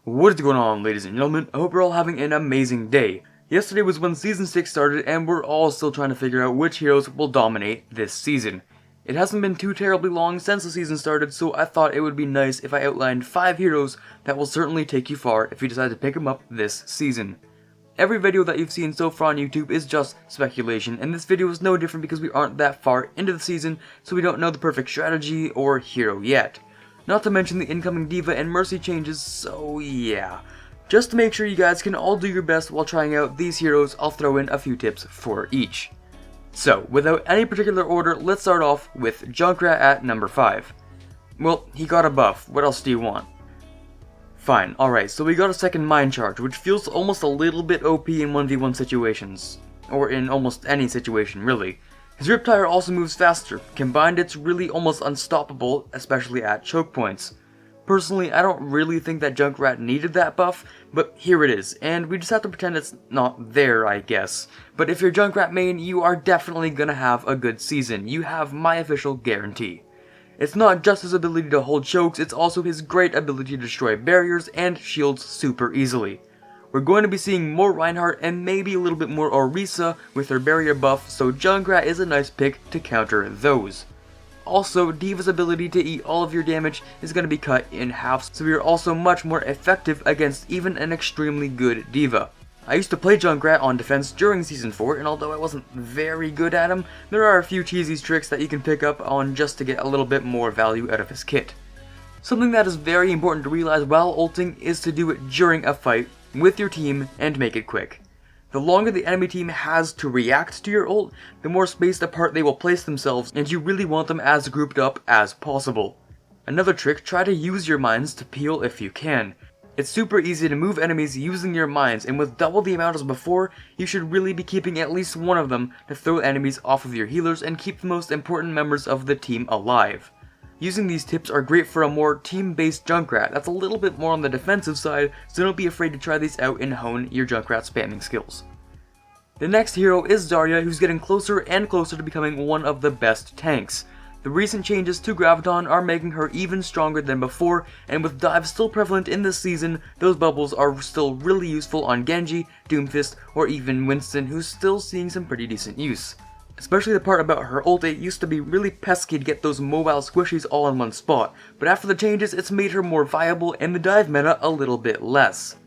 What is going on, ladies and gentlemen? I hope you're all having an amazing day. Yesterday was when Season 6 started, and we're all still trying to figure out which heroes will dominate this season. It hasn't been too terribly long since the season started, so I thought it would be nice if I outlined 5 heroes that will certainly take you far if you decide to pick them up this season. Every video that you've seen so far on YouTube is just speculation, and this video is no different because we aren't that far into the season, so we don't know the perfect strategy or hero yet. Not to mention the incoming Diva and Mercy changes, so yeah. Just to make sure you guys can all do your best while trying out these heroes, I'll throw in a few tips for each. So, without any particular order, let's start off with Junkrat at number 5. Well, he got a buff, what else do you want? Fine, alright, so we got a second Mind Charge, which feels almost a little bit OP in 1v1 situations. Or in almost any situation, really. His Riptire also moves faster. Combined, it's really almost unstoppable, especially at choke points. Personally, I don't really think that Junkrat needed that buff, but here it is, and we just have to pretend it's not there, I guess. But if you're Junkrat main, you are definitely gonna have a good season. You have my official guarantee. It's not just his ability to hold chokes, it's also his great ability to destroy barriers and shields super easily. We're going to be seeing more Reinhardt and maybe a little bit more Orisa with her barrier buff, so Junkrat is a nice pick to counter those. Also, Diva's ability to eat all of your damage is going to be cut in half, so you're also much more effective against even an extremely good Diva. I used to play Junkrat on defense during Season 4, and although I wasn't very good at him, there are a few cheesy tricks that you can pick up on just to get a little bit more value out of his kit. Something that is very important to realize while ulting is to do it during a fight with your team and make it quick. The longer the enemy team has to react to your ult, the more spaced apart they will place themselves, and you really want them as grouped up as possible. Another trick, try to use your mines to peel if you can. It's super easy to move enemies using your mines, and with double the amount as before, you should really be keeping at least one of them to throw enemies off of your healers and keep the most important members of the team alive. Using these tips are great for a more team-based Junkrat that's a little bit more on the defensive side, so don't be afraid to try these out and hone your Junkrat spamming skills. The next hero is Zarya, who's getting closer and closer to becoming one of the best tanks. The recent changes to Graviton are making her even stronger than before, and with dives still prevalent in this season, those bubbles are still really useful on Genji, Doomfist, or even Winston, who's still seeing some pretty decent use. Especially the part about her ult, it used to be really pesky to get those mobile squishies all in one spot, but after the changes it's made her more viable and the dive meta a little bit less.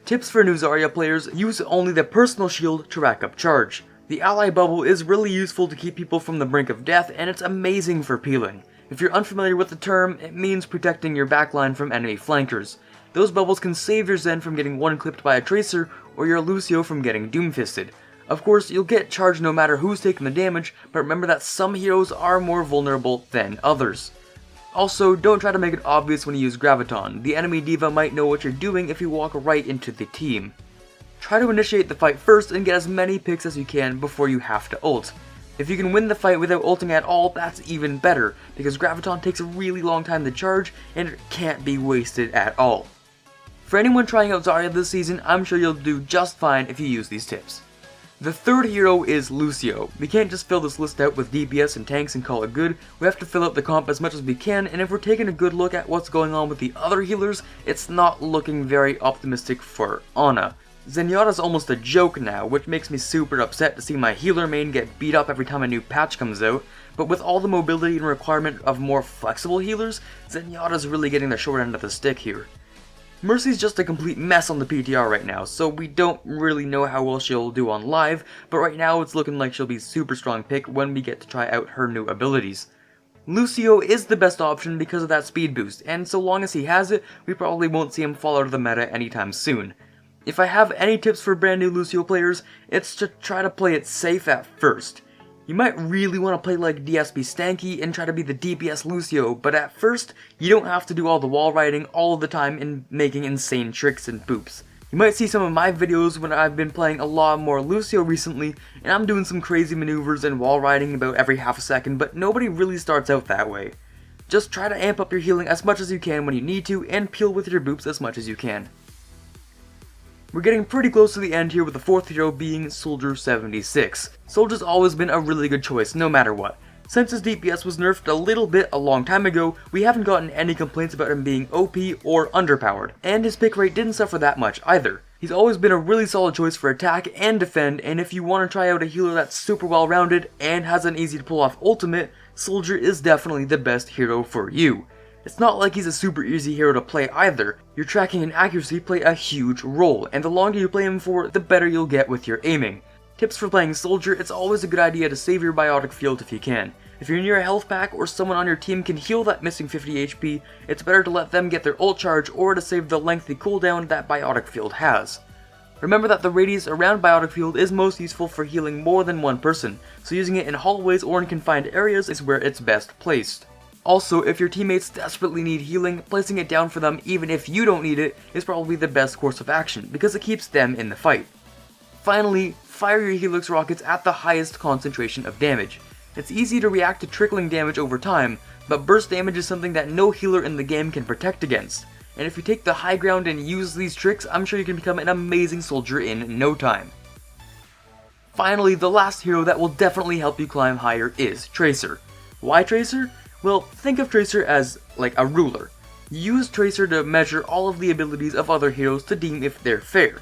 Tips for new Zarya players: use only the personal shield to rack up charge. The ally bubble is really useful to keep people from the brink of death, and it's amazing for peeling. If you're unfamiliar with the term, it means protecting your backline from enemy flankers. Those bubbles can save your Zen from getting one-clipped by a Tracer, or your Lucio from getting Doomfisted. Of course, you'll get charged no matter who's taking the damage, but remember that some heroes are more vulnerable than others. Also, don't try to make it obvious when you use Graviton. The enemy Diva might know what you're doing if you walk right into the team. Try to initiate the fight first and get as many picks as you can before you have to ult. If you can win the fight without ulting at all, that's even better, because Graviton takes a really long time to charge and it can't be wasted at all. For anyone trying out Zarya this season, I'm sure you'll do just fine if you use these tips. The third hero is Lucio. We can't just fill this list out with DPS and tanks and call it good. We have to fill out the comp as much as we can, and if we're taking a good look at what's going on with the other healers, it's not looking very optimistic for Ana. Zenyatta's almost a joke now, which makes me super upset to see my healer main get beat up every time a new patch comes out, but with all the mobility and requirement of more flexible healers, Zenyatta's really getting the short end of the stick here. Mercy's just a complete mess on the PTR right now, so we don't really know how well she'll do on live, but right now it's looking like she'll be a super strong pick when we get to try out her new abilities. Lucio is the best option because of that speed boost, and so long as he has it, we probably won't see him fall out of the meta anytime soon. If I have any tips for brand new Lucio players, it's to try to play it safe at first. You might really want to play like DSP Stanky and try to be the DPS Lucio, but at first, you don't have to do all the wall riding all of the time and making insane tricks and boops. You might see some of my videos when I've been playing a lot more Lucio recently, and I'm doing some crazy maneuvers and wall riding about every half a second, but nobody really starts out that way. Just try to amp up your healing as much as you can when you need to, and peel with your boops as much as you can. We're getting pretty close to the end here with the fourth hero being Soldier 76. Soldier's always been a really good choice no matter what. Since his DPS was nerfed a little bit a long time ago, we haven't gotten any complaints about him being OP or underpowered, and his pick rate didn't suffer that much either. He's always been a really solid choice for attack and defend, and if you want to try out a healer that's super well rounded and has an easy to pull off ultimate, Soldier is definitely the best hero for you. It's not like he's a super easy hero to play either. Your tracking and accuracy play a huge role, and the longer you play him for, the better you'll get with your aiming. Tips for playing Soldier: it's always a good idea to save your biotic field if you can. If you're near a health pack or someone on your team can heal that missing 50 HP, it's better to let them get their ult charge or to save the lengthy cooldown that biotic field has. Remember that the radius around biotic field is most useful for healing more than one person, so using it in hallways or in confined areas is where it's best placed. Also, if your teammates desperately need healing, placing it down for them even if you don't need it is probably the best course of action, because it keeps them in the fight. Finally, fire your Helix rockets at the highest concentration of damage. It's easy to react to trickling damage over time, but burst damage is something that no healer in the game can protect against. And if you take the high ground and use these tricks, I'm sure you can become an amazing soldier in no time. Finally, the last hero that will definitely help you climb higher is Tracer. Why Tracer? Well, think of Tracer as like a ruler. You use Tracer to measure all of the abilities of other heroes to deem if they're fair.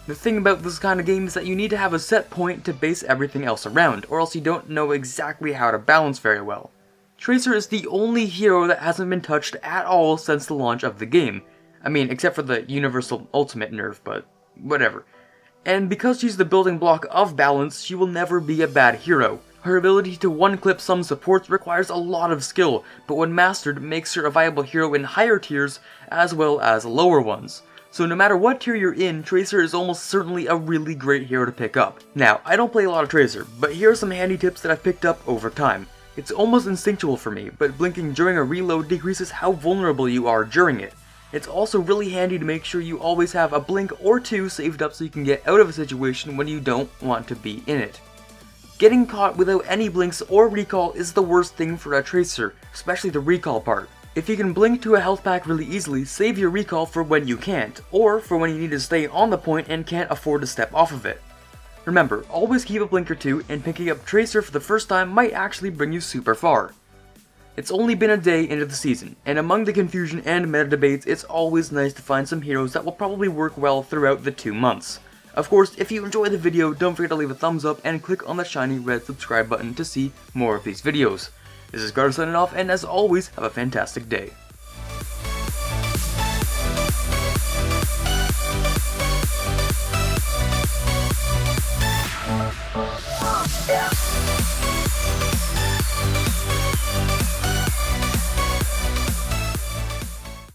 The thing about this kind of game is that you need to have a set point to base everything else around, or else you don't know exactly how to balance very well. Tracer is the only hero that hasn't been touched at all since the launch of the game. I mean, except for the universal ultimate nerf, but whatever. And because she's the building block of balance, she will never be a bad hero. Her ability to one-clip some supports requires a lot of skill, but when mastered, makes her a viable hero in higher tiers as well as lower ones. So no matter what tier you're in, Tracer is almost certainly a really great hero to pick up. Now, I don't play a lot of Tracer, but here are some handy tips that I've picked up over time. It's almost instinctual for me, but blinking during a reload decreases how vulnerable you are during it. It's also really handy to make sure you always have a blink or two saved up so you can get out of a situation when you don't want to be in it. Getting caught without any blinks or recall is the worst thing for a Tracer, especially the recall part. If you can blink to a health pack really easily, save your recall for when you can't, or for when you need to stay on the point and can't afford to step off of it. Remember, always keep a blink or two, and picking up Tracer for the first time might actually bring you super far. It's only been a day into the season, and among the confusion and meta debates, it's always nice to find some heroes that will probably work well throughout the 2 months. Of course, if you enjoyed the video, don't forget to leave a thumbs up and click on the shiny red subscribe button to see more of these videos. This is Gardo signing off, and as always, have a fantastic day.